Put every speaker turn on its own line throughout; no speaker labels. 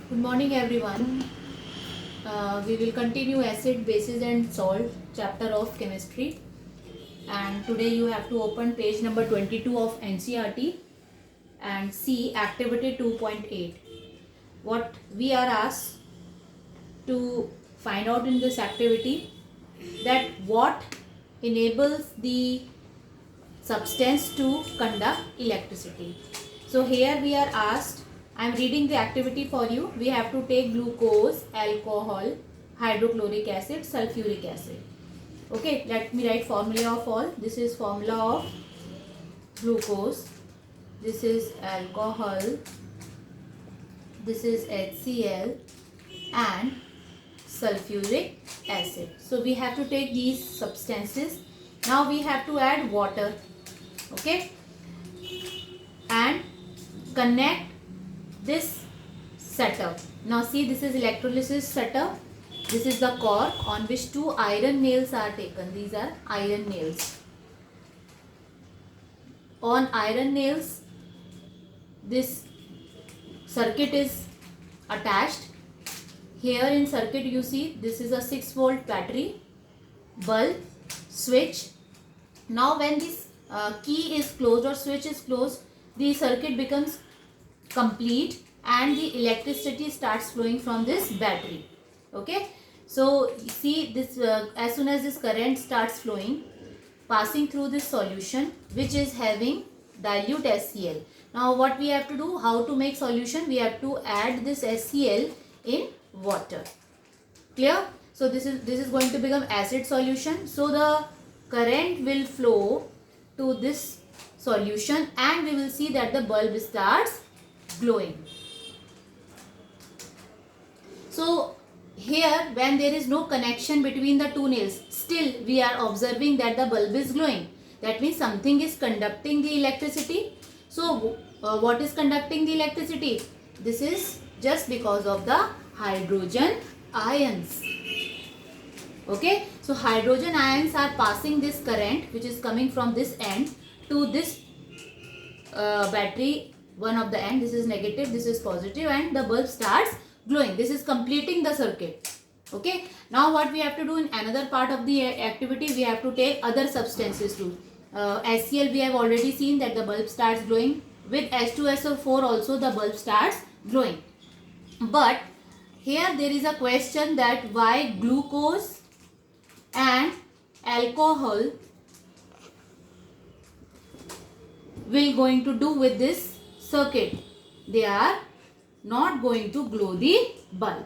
Good morning, everyone. We will continue acid, bases, and salt chapter of chemistry. And today you have to open page number 22 of NCERT and see activity 2.8. What we are asked to find out in this activity, that what enables the substance to conduct electricity. So here we are asked, I am reading the activity for you. We have to take glucose, alcohol, hydrochloric acid, sulfuric acid. Okay, let me write formula of all. This is formula of glucose. This is alcohol. This is HCl and sulfuric acid. So we have to take these substances. Now we have to add water. Okay, and connect this setup. Now see, this is electrolysis setup. This is the cork on which two iron nails are taken. These are iron nails. On iron nails, this circuit is attached. Here in circuit you see this is a 6-volt battery, bulb, switch. Now when this key is closed or switch is closed, the circuit becomes complete and the electricity starts flowing from this battery. Okay, so see this, as soon as this current starts flowing, passing through this solution which is having dilute HCl. Now what we have to do, how to make solution, we have to add this HCl in water. Clear? So this is going to become acid solution. So the current will flow to this solution and we will see that the bulb starts glowing. So here when there is no connection between the two nails, still we are observing that the bulb is glowing. That means something is conducting the electricity. So what is conducting the electricity? This is just because of the hydrogen ions. Okay, so hydrogen ions are passing this current which is coming from this end to this battery, one of the end. This is negative, this is positive, and the bulb starts glowing. This is completing the circuit. Okay, now what we have to do in another part of the activity, we have to take other substances too. HCl we have already seen that the bulb starts glowing. With H2SO4 also the bulb starts glowing. But here there is a question that why glucose and alcohol will going to do with this circuit. They are not going to glow the bulb.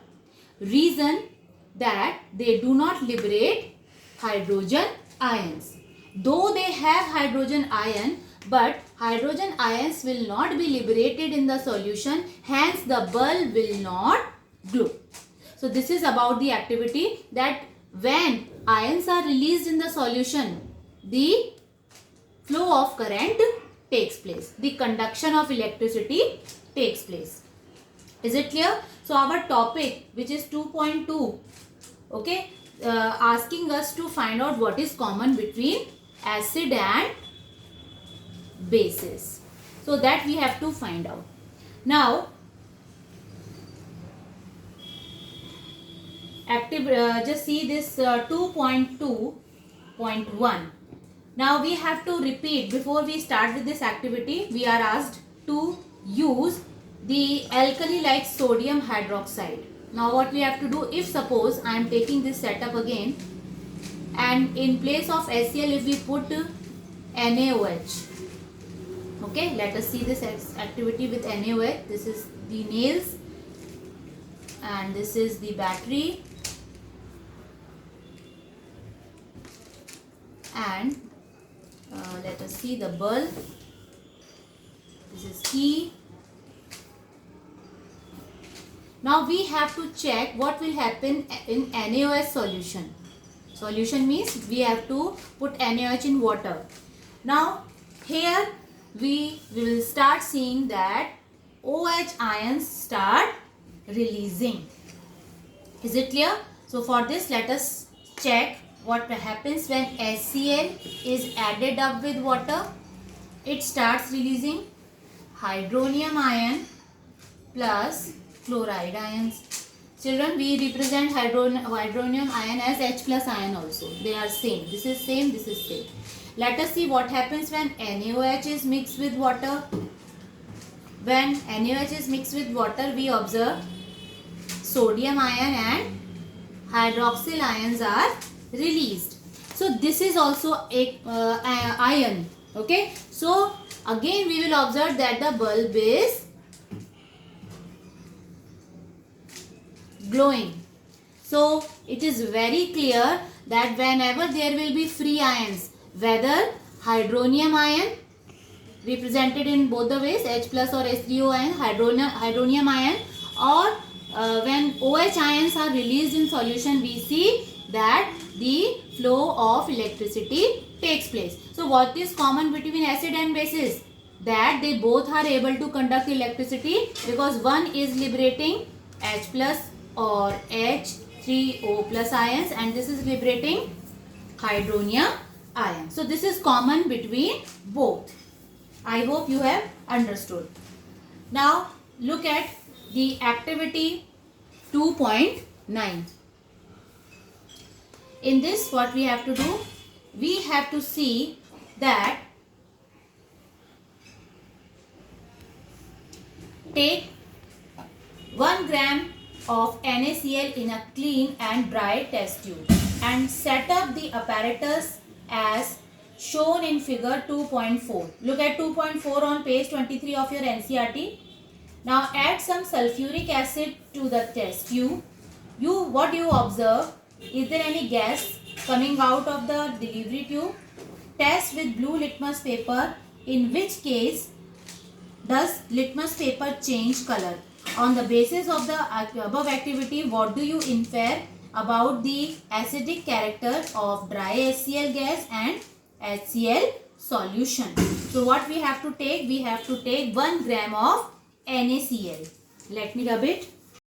Reason that they do not liberate hydrogen ions. Though they have hydrogen ion, but hydrogen ions will not be liberated in the solution, hence the bulb will not glow. So this is about the activity, that when ions are released in the solution, the flow of current takes place. The conduction of electricity takes place. Is it clear? So our topic, which is 2.2, okay, asking us to find out what is common between acid and bases. So that we have to find out. Now, just see this 2.2.1. Now we have to repeat, before we start with this activity, we are asked to use the alkali like sodium hydroxide. Now what we have to do, if suppose I am taking this setup again and in place of HCl if we put NaOH. Okay, let us see this activity with NaOH. This is the nails and this is the battery and let us see the bulb. This is key. Now we have to check what will happen in NaOH solution. Solution means we have to put NaOH in water. Now here we will start seeing that OH ions start releasing. Is it clear? So for this let us check what happens when HCl is added up with water. It starts releasing hydronium ion plus chloride ions. Children, we represent hydronium ion as H plus ion also. They are same. This is same, this is same. Let us see what happens when NaOH is mixed with water. When NaOH is mixed with water, we observe sodium ion and hydroxyl ions are released. So this is also a ion. Okay. So again we will observe that the bulb is glowing. So it is very clear that whenever there will be free ions, whether hydronium ion represented in both the ways, H plus or H3O ion, hydronium ion, or when OH ions are released in solution, we see that the flow of electricity takes place. So what is common between acid and bases? That they both are able to conduct electricity, because one is liberating H plus or H3O plus ions and this is liberating hydronium ion. So this is common between both. I hope you have understood. Now look at the activity 2.9. In this, what we have to do? We have to see that take 1 gram of NaCl in a clean and dry test tube and set up the apparatus as shown in figure 2.4. Look at 2.4 on page 23 of your NCERT. Now add some sulfuric acid to the test tube. What you observe? Is there any gas coming out of the delivery tube? Test with blue litmus paper, in which case does litmus paper change color? On the basis of the above activity, what do you infer about the acidic character of dry HCl gas and HCl solution? So what we have to take? We have to take 1 gram of NaCl. Let me rub it.